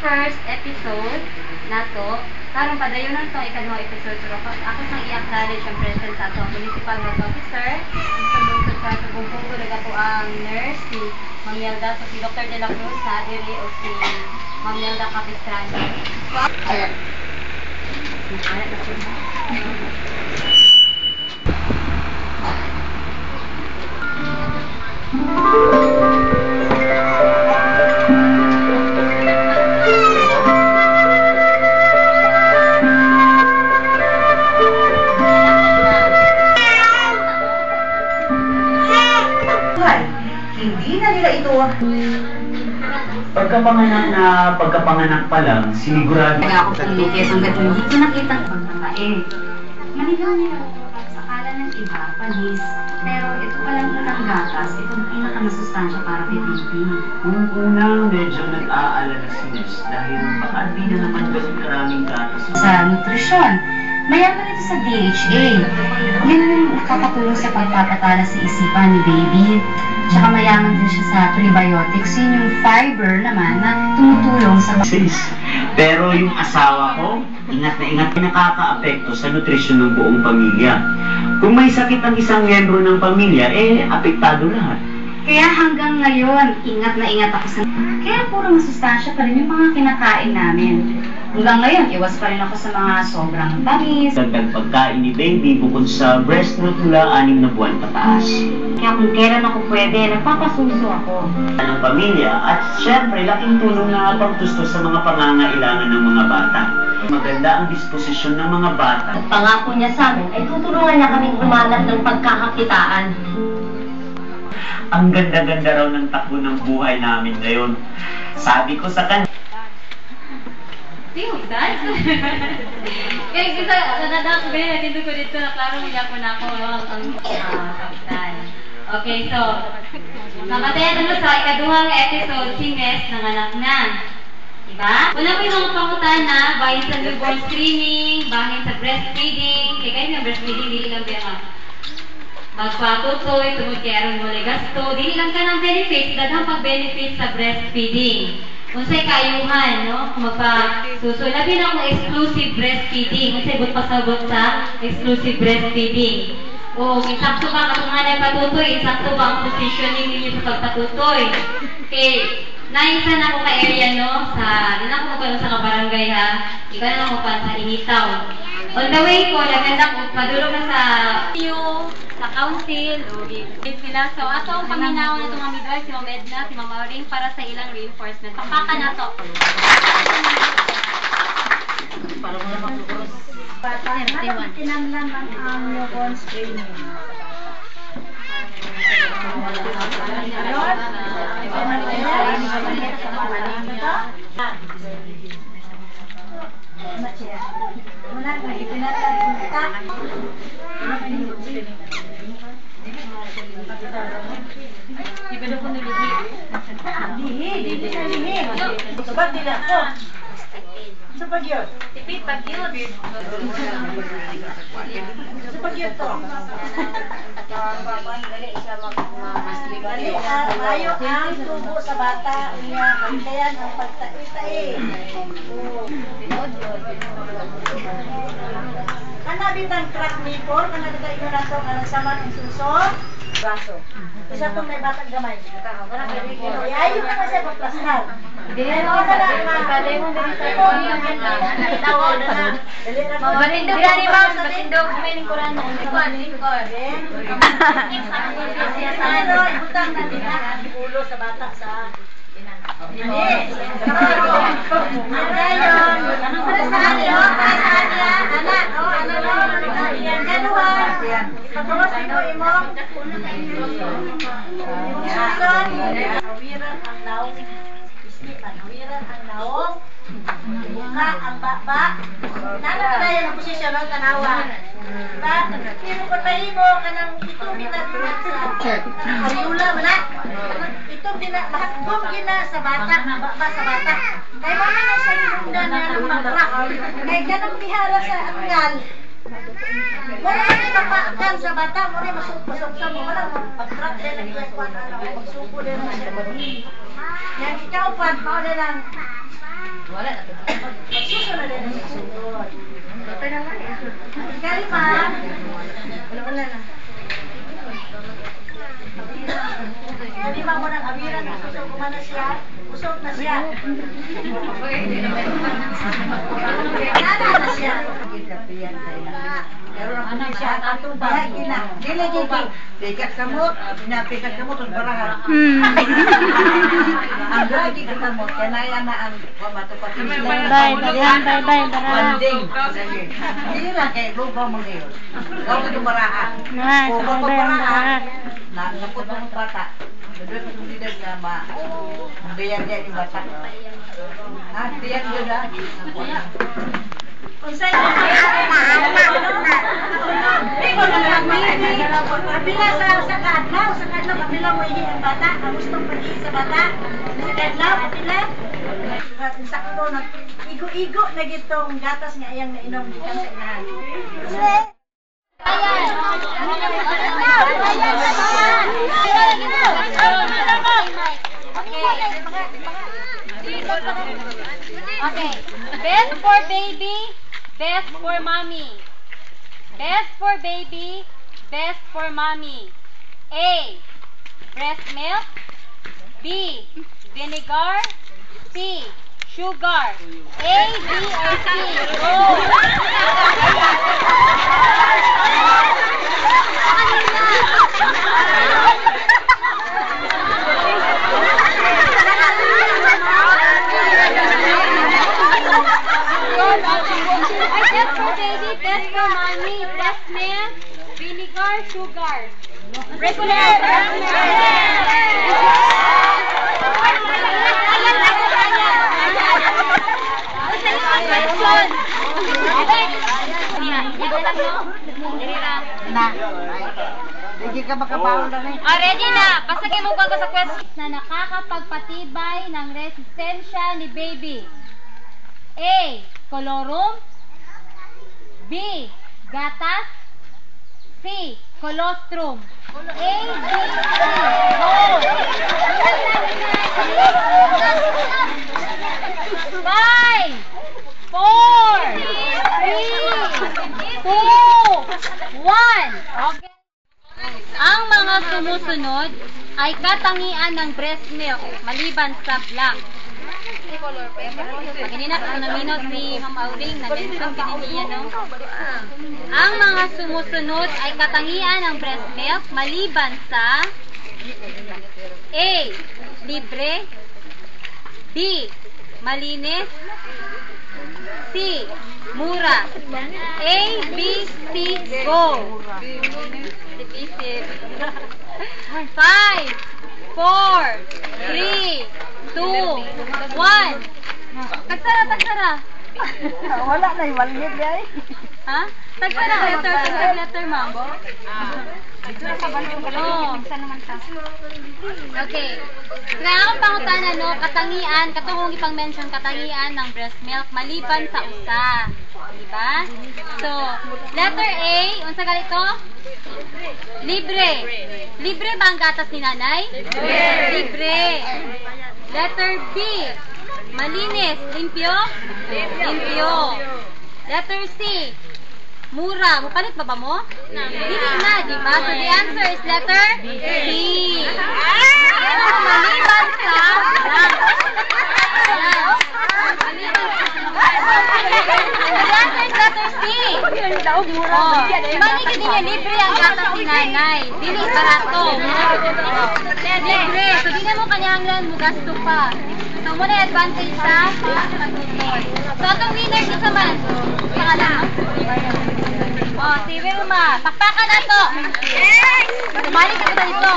first episode nato. Karon padayon na itong ikaduhang episode. Pero ako sang i-acknowledge ang presence sa ato Municipal Health Officer. Sa lungsod sa Bungkugo, nagato ang nurse, si Ma'am Yelda, so si Dr. De La Cruz na dire o si Ma'am Yelda Capistrano. Ayan. Nakalat na siya. Hindi na nila ito. Pagkapanganak pa lang, sinigurado. Kaya ako pumikit hanggat hindi ko nakita ang babae. Manigaw nila sa kala ng iba, panis. Pero ito palang unang gatas, itong pinakamasustansya para kay baby. Kung unang medyo nag-aalala si Nes dahil baka di na naman ganun karaming gatas. Sa nutrisyon, mayaman ito sa DHA. Yan yung nakakatulong sa pagpapatala sa isipan ni baby. Tsaka mayaman din siya sa prebiotics. Yun yung fiber naman na tumutulong sa... Pero yung asawa ko, ingat na ingat, nakaka-apekto sa nutrisyon ng buong pamilya. Kung may sakit ang isang miyembro ng pamilya, apektado lahat. Kaya hanggang ngayon, ingat na ingat ako sa... Kaya puro masustansya pa rin yung mga kinakain namin. Hanggang ngayon, iwas pa rin ako sa mga sobrang tamis. Dagdag pagkain ni baby bukod sa breast milk mula 6 na buwan pataas. Kaya kung kailan ako pwede, nagpapasuso ako. Ng pamilya at syempre laking tulong na pagtustos sa mga pangangailangan ng mga bata. Maganda ang disposisyon ng mga bata. At pangako niya sa amin ay tutulungan niya kaming umanat ng pagkakakitaan. Ang ganda-ganda raw ng takbo ng buhay namin ngayon. Sabi ko sa kanya, Yung dad? Kaya kita, nadadaan ko ganyan, natin ko dito na klaro mo ako na ako ang kapitan. Okay, so, namatayan mo sa ikaduhang episode, si Nes nanganak na. Diba? Una ko yung mga pangutana, bahin sa newborn screening, bahin sa breastfeeding, kaya kayo yung breastfeeding, hindi lang kaya magpatutoy, tungod kaya aron mo gasto, hindi lang ka ng benefits, daghang pag-benefits sa breastfeeding. Unsay kayuhan, no? Magpa-susulabi na akong exclusive breastfeeding. Unsay pasabot sa exclusive breastfeeding. O, insakto ba katong hanay patutoy? Insakto ba ang positioning ninyo sa pagpatutoy? Okay, naisa na ako ka-area, no? Di na ako magkaroon sa kabarangay, ha? Ika na lang magkaroon sa Initaw. On the way ko, naganda ko, padulog na sa sa council, o sila. So, ato ang paminaw na itong mga midwife, si Ma'am Edna, si Ma'am Auring, para sa ilang reinforcement. Pampaka na to. Para mo na maglukuros. Tinamlaman ang newborn screening. Wala ka, ipinatay ka. Iba ko nilihi. Di sa lihi. Sabag nila ako. Sabag yun. Tipid pag yun. Sabag yun to. Mayo ang tubo sa bata. Kaya ang pagtae-tae. Kanabitang crack nipple, kanabitang ino na ito, kanagsaman ang suso, braso. Isa itong may batang gamay. Ayaw ka kasi pagplastar. Ano ka na Matindog na ni Ma'am, matindog. May lingkuran mo. Lingkod. Ibutang natin ang ulo sa bata sa Yes. Buka ang baba. Nanatalayan ang posisyon ng tanawan. Pero kung mahimo ka ng 7 minutes sa ariula mo na. Mahagdong gina sa bata, baba sa bata. Kaya wala na siya hinunda na ng mag-rock. Kaya ganang bihara sa angal. Wala na ipapakan sa bata, wala masuk sa mo. Wala mag-rock din ang iyang magsuko din ang siya. Yang ikaw pa, mao na lang Wala na. Magsusunod din ang susunod. Kali pa. Wala na. Hindi ba mo nang abiran na usok kumana siya? Usok na siya. Nana na siya. Pero na siya atong bahay na. Dili dito. Pikat kamot, pinapikat kamot ang barahan. Ang lagi ka kamot, kanaya na ang matupati. Bye, bara. Banding. Hindi lang kay lupa mo ngayon. Kau ka barahan. Nice, Kung bye, barahan, nakapot mo ng bata. Doon ko tumidad na mabiyan niya yung bata. Ha? Biyan ko na. Kung sa'yo, kabila sa kadlaw, kabila mo ihi ang bata, ang gustong pag-ihi sa bata, sa kadlaw, kabila, sakto, igo-igo na gitong gatas nga iyang nainom gikan sa inahan. Okay. Best for baby, best for mommy. Best for baby, best for mommy. A. Breast milk. B. Vinegar. C. Sugar. A, B, or C. Go! Best for baby, best for mommy, breast milk, vinegar, sugar. Regular breast Hindi ka makabaon na eh. Ready na. Pasagay mo bago sa question. Na nakakapagpatibay ng resistensya ni baby. A. Colorum. B. Gatas. C. Colostrum. A, B, C. Go! 5, 4, 3, 2, 1. Okay. Ang mga sumusunod ay katangian ng breast milk maliban sa blank. Kanina pa naminot ni Ma'am Auring, na-mention kanina, no? Ang mga sumusunod ay katangian ng breast milk maliban sa A. Libre. B. Malinis. C. Mura. A, B, C, go! 5, 4, 3, 2, 1. Tagsara. Wala na, iwaligid eh. Ha? Tagsara, letter, ma'am. Okay. Kaya akong pangutanan, no, katangian, katungong ipang-mention katangian ng breast milk maliban sa usa. Diba? So, letter A, unsa galito? Libre. Libre ba ang gatas ni nanay? Libre. Letter B, malinis. Limpyo? Limpyo. Letter C, mura. Mupalit ba mo? Hindi na, diba? So, the answer is letter C. Maliban sa the answer is letter C. Maligid niya, libre ang gatas ni nanay. Dili, barato. Libre. So, di na mo kanyanglan, mugasto pa. So, muna yung advantage sa pagtutol. So, itong winner ko sa man. Pangalan mo? Si Wilma. Pakpakan na to. Balik ka ba dito?